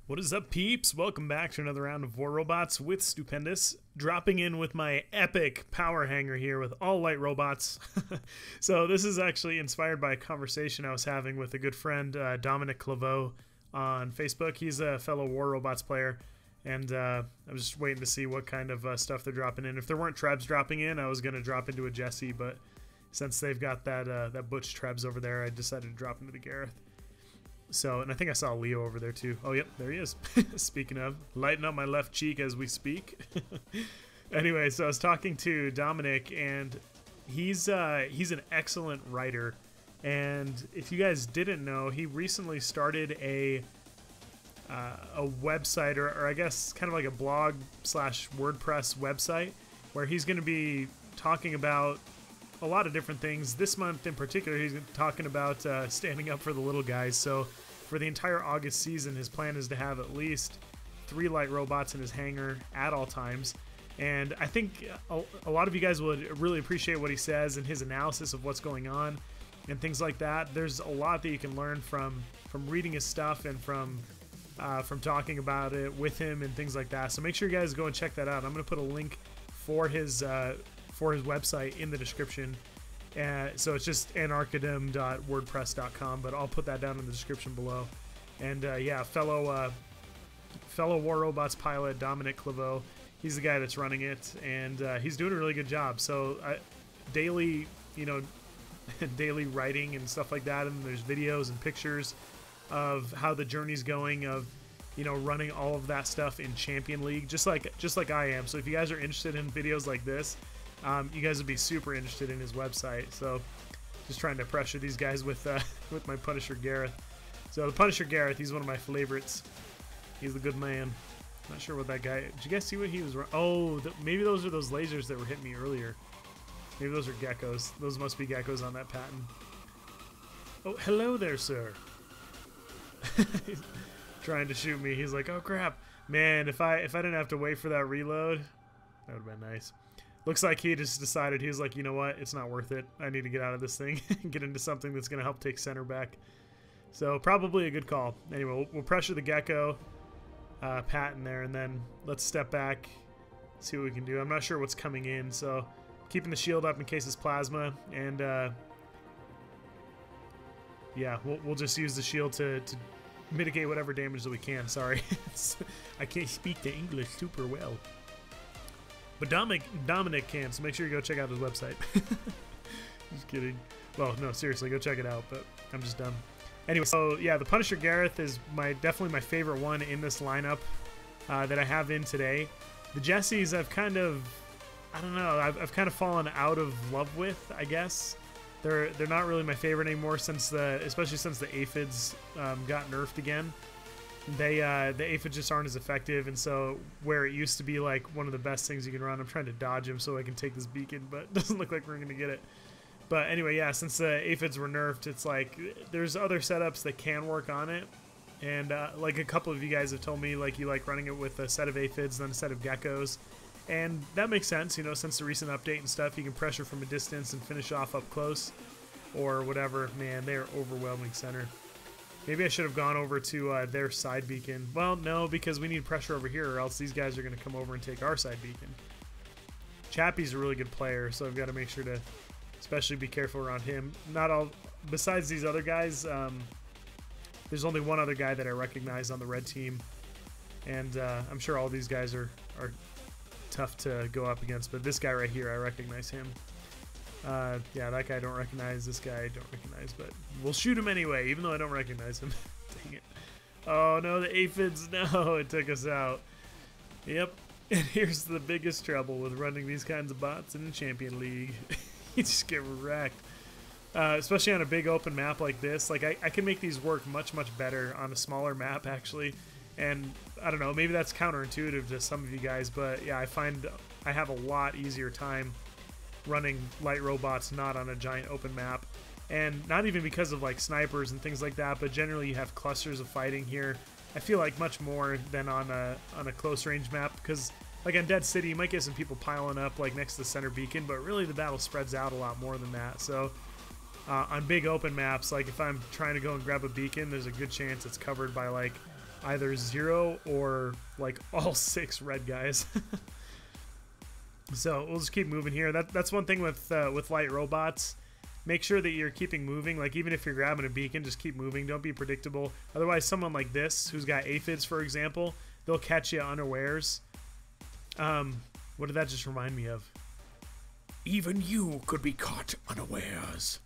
What is up, peeps? Welcome back to another round of War Robots with Pendous. Dropping in with my epic power hanger here with all light robots. So this is actually inspired by a conversation I was having with a good friend, Dominic Claveau, on Facebook. He's a fellow War Robots player, and I was just waiting to see what kind of stuff they're dropping in. If there weren't Trebs dropping in, I was going to drop into a Jesse, but since they've got that Butch Trebs over there, I decided to drop into the Gareth. So, and I think I saw Leo over there too. Oh, yep, there he is. Speaking of, lighting up my left cheek as we speak. Anyway, so I was talking to Dominic, and he's an excellent writer. And if you guys didn't know, he recently started a website, or I guess kind of like a blog / WordPress website, where he's going to be talking about a lot of different things. This month in particular, he's talking about standing up for the little guys. So for the entire August season, his plan is to have at least 3 light robots in his hangar at all times. And I think a lot of you guys would really appreciate what he says and his analysis of what's going on and things like that. There's a lot that you can learn from reading his stuff and from talking about it with him and things like that. So make sure you guys go and check that out. I'm going to put a link for his website in the description. So it's just anarchidem.wordpress.com, but I'll put that down in the description below. And yeah, fellow War Robots pilot Dominic Claveau, he's the guy that's running it, and he's doing a really good job. So daily, daily writing and stuff like that, and there's videos and pictures of how the journey's going, of running all of that stuff in Champion League, just like I am. So if you guys are interested in videos like this, you guys would be super interested in his website. So just trying to pressure these guys with my Punisher Gareth. So the Punisher Gareth, he's one of my favorites. He's a good man. Not sure what that guy... Did you guys see what he was... Oh, maybe those are those lasers that were hitting me earlier. Maybe those are geckos. Those must be geckos on that pattern. Oh, hello there, sir. He's trying to shoot me. He's like, oh crap. Man, if I didn't have to wait for that reload, that would have been nice. Looks like he just decided, he was like, you know what, it's not worth it. I need to get out of this thing and get into something that's going to help take center back. So probably a good call. Anyway, we'll pressure the gecko pattern there, and then let's step back, see what we can do. I'm not sure what's coming in, so keeping the shield up in case it's plasma, and yeah, we'll just use the shield to mitigate whatever damage that we can. Sorry, I can't speak the English super well. But Dominic can, so make sure you go check out his website. Just kidding. Well, no, seriously, go check it out, but I'm just dumb. Anyway, so yeah, the Punisher Gareth is definitely my favorite one in this lineup that I have in today. The Jessies I've kind of, I don't know, I've kind of fallen out of love with, I guess. They're not really my favorite anymore especially since the aphids got nerfed again. The aphids just aren't as effective, and so where it used to be like one of the best things you can run, I'm trying to dodge him so I can take this beacon, but it doesn't look like we're going to get it. But anyway, yeah, since the aphids were nerfed, it's like there's other setups that can work on it, and like a couple of you guys have told me like you like running it with a set of aphids then a set of geckos, and that makes sense, since the recent update and stuff, you can pressure from a distance and finish off up close or whatever. Man, they're overwhelming center. Maybe I should have gone over to their side beacon. Well, no, because we need pressure over here, or else these guys are going to come over and take our side beacon. Chappie's a really good player, so I've got to make sure to especially be careful around him. Not all, besides these other guys, there's only one other guy that I recognize on the red team, and I'm sure all these guys are tough to go up against, but this guy right here, I recognize him. Yeah, that guy I don't recognize, this guy I don't recognize, but we'll shoot him anyway, even though I don't recognize him. Dang it. Oh no, the aphids, no, it took us out. Yep, and here's the biggest trouble with running these kinds of bots in the Champion League. You just get wrecked. Especially on a big open map like this. Like, I can make these work much, much better on a smaller map, actually. And, I don't know, maybe that's counterintuitive to some of you guys, but yeah, I find I have a lot easier time running light robots not on a giant open map, and not even because of like snipers and things like that, but generally you have clusters of fighting here. I feel like much more than on a close range map, because like on Dead City you might get some people piling up like next to the center beacon, but really the battle spreads out a lot more than that. So on big open maps, like if I'm trying to go and grab a beacon, there's a good chance it's covered by like either 0 or like all 6 red guys. So we'll just keep moving here. That's one thing with light robots. Make sure that you're keeping moving. Like, even if you're grabbing a beacon, just keep moving. Don't be predictable. Otherwise, someone like this, who's got aphids, for example, they'll catch you unawares. What did that just remind me of? Even you could be caught unawares.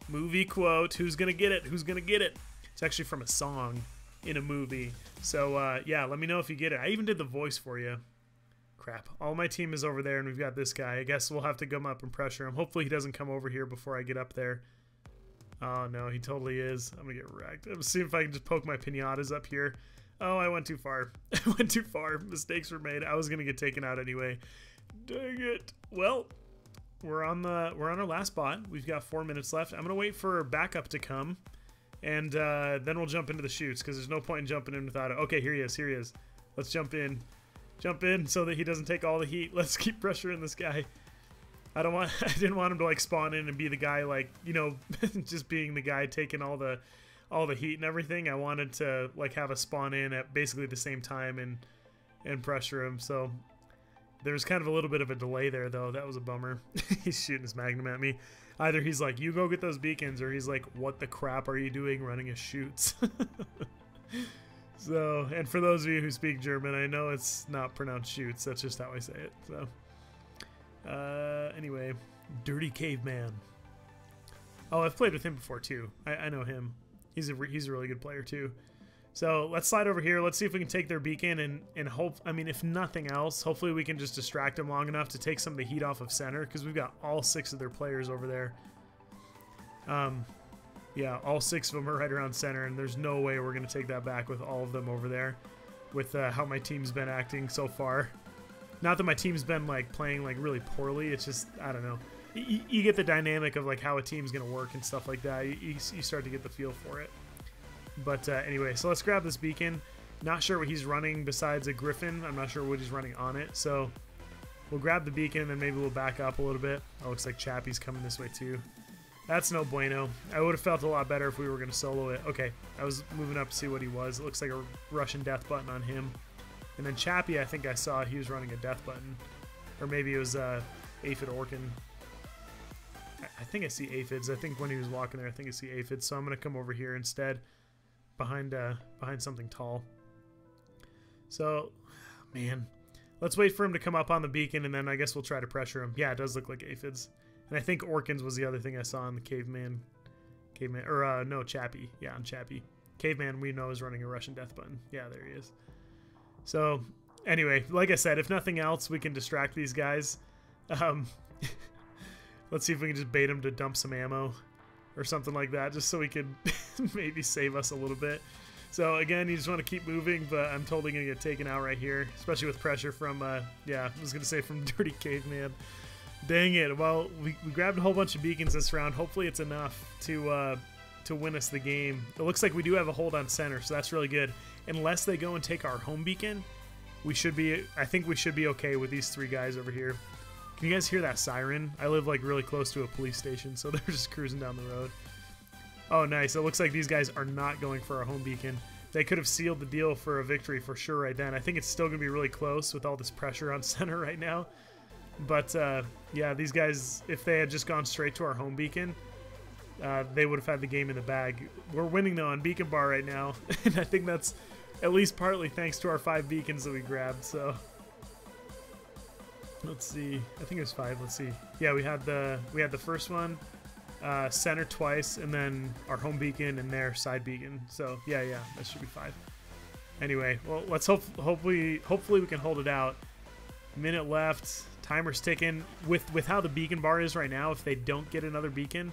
Movie quote. Who's gonna get it? Who's gonna get it? It's actually from a song in a movie. So, yeah, let me know if you get it. I even did the voice for you. Crap. All my team is over there, and we've got this guy. I guess we'll have to come up and pressure him. Hopefully he doesn't come over here before I get up there. Oh, no, he totally is. I'm going to get wrecked. I'm going to see if I can just poke my pinatas up here. Oh, I went too far. I went too far. Mistakes were made. I was going to get taken out anyway. Dang it. Well, we're on our last spot. We've got 4 minutes left. I'm going to wait for backup to come, and then we'll jump into the chutes, because there's no point in jumping in without it. Okay, here he is. Here he is. Let's jump in. Jump in so that he doesn't take all the heat. Let's keep pressuring this guy. I didn't want him to like spawn in and be the guy, like, you know, just being the guy taking all the heat and everything. I wanted to like have a spawn in at basically the same time and pressure him. So there's kind of a little bit of a delay there, though. That was a bummer. He's shooting his magnum at me. Either he's like, you go get those beacons, or he's like, what the crap are you doing running his chutes? So, and for those of you who speak German, I know it's not pronounced shoots. That's just how I say it. So, anyway, Dirty Caveman. Oh, I've played with him before too. I know him. He's a really good player too. So let's slide over here. Let's see if we can take their beacon and hope. I mean, if nothing else, hopefully we can just distract them long enough to take some of the heat off of center, because we've got all 6 of their players over there. Yeah, all 6 of them are right around center, and there's no way we're going to take that back with all of them over there, with how my team's been acting so far. Not that my team's been like playing like really poorly. It's just, I don't know. You get the dynamic of like how a team's going to work and stuff like that. You start to get the feel for it. But anyway, so let's grab this beacon. Not sure what he's running besides a griffin. I'm not sure what he's running on it. So we'll grab the beacon, and then maybe we'll back up a little bit. Oh, looks like Chappie's coming this way too. That's no bueno. I would have felt a lot better if we were going to solo it. Okay, I was moving up to see what he was. It looks like a Russian death button on him. And then Chappie, I think I saw he was running a death button. Or maybe it was Aphid Orkin. I think I see aphids. I think when he was walking there, I think I see aphids. So I'm going to come over here instead, behind something tall. So, man, let's wait for him to come up on the beacon, and then I guess we'll try to pressure him. Yeah, it does look like aphids. And I think Orkins was the other thing I saw on the caveman, or no, Chappie. Yeah, on Chappie. Caveman, we know, is running a Russian death button. Yeah, there he is. So, anyway, like I said, if nothing else, we can distract these guys. Let's see if we can just bait him to dump some ammo or something like that, just so we could maybe save us a little bit. So again, you just want to keep moving, but I'm totally going to get taken out right here, especially with pressure from, yeah, I was going to say from Dirty Caveman. Dang it. Well, we grabbed a whole bunch of beacons this round. Hopefully it's enough to win us the game. It looks like we do have a hold on center, so that's really good. Unless they go and take our home beacon, I think we should be okay with these 3 guys over here. Can you guys hear that siren? I live like really close to a police station, so they're just cruising down the road. Oh, nice. It looks like these guys are not going for our home beacon. They could have sealed the deal for a victory for sure right then. I think it's still going to be really close with all this pressure on center right now. But, yeah, these guys, if they had just gone straight to our home beacon, they would have had the game in the bag. We're winning, though, on Beacon Bar right now. And I think that's at least partly thanks to our 5 beacons that we grabbed, so... Let's see. I think it was 5. Let's see. Yeah, we had the first one, center twice, and then our home beacon and their side beacon. So yeah, that should be 5. Anyway, well, let's hopefully we can hold it out. Minute left. Timer's ticking. With how the beacon bar is right now, if they don't get another beacon,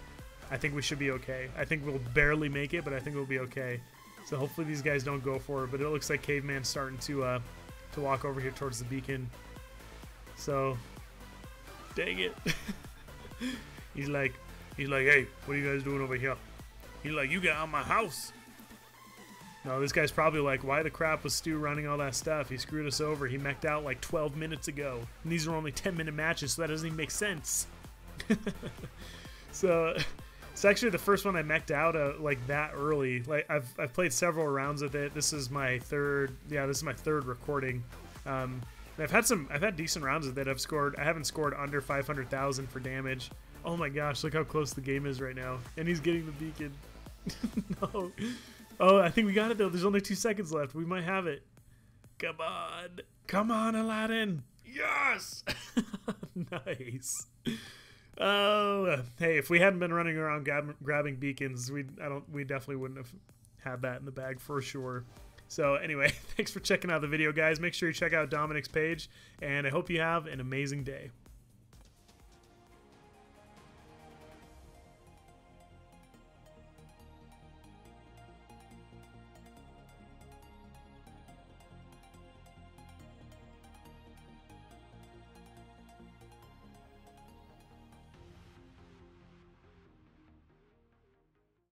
I think we should be okay. I think we'll barely make it, but I think we'll be okay. So hopefully these guys don't go for it. But it looks like Caveman's starting to walk over here towards the beacon. So, dang it. He's like, hey, what are you guys doing over here? He's like, you get out of my house. No, this guy's probably like, why the crap was Stu running all that stuff? He screwed us over. He mech'd out like 12 minutes ago. And these are only 10-minute matches, so that doesn't even make sense. So, It's actually the first one I mech'd out like that early. Like I've played several rounds with it. This is my third. Yeah, this is my third recording. I've had decent rounds with it. I haven't scored under 500,000 for damage. Oh my gosh, look how close the game is right now. And he's getting the beacon. No. Oh, I think we got it though. There's only 2 seconds left. We might have it. Come on. Come on, Aladdin. Yes. Nice. Oh, hey, if we hadn't been running around grabbing beacons, we definitely wouldn't have had that in the bag for sure. So anyway, thanks for checking out the video, guys. Make sure you check out Dominic's page, and I hope you have an amazing day.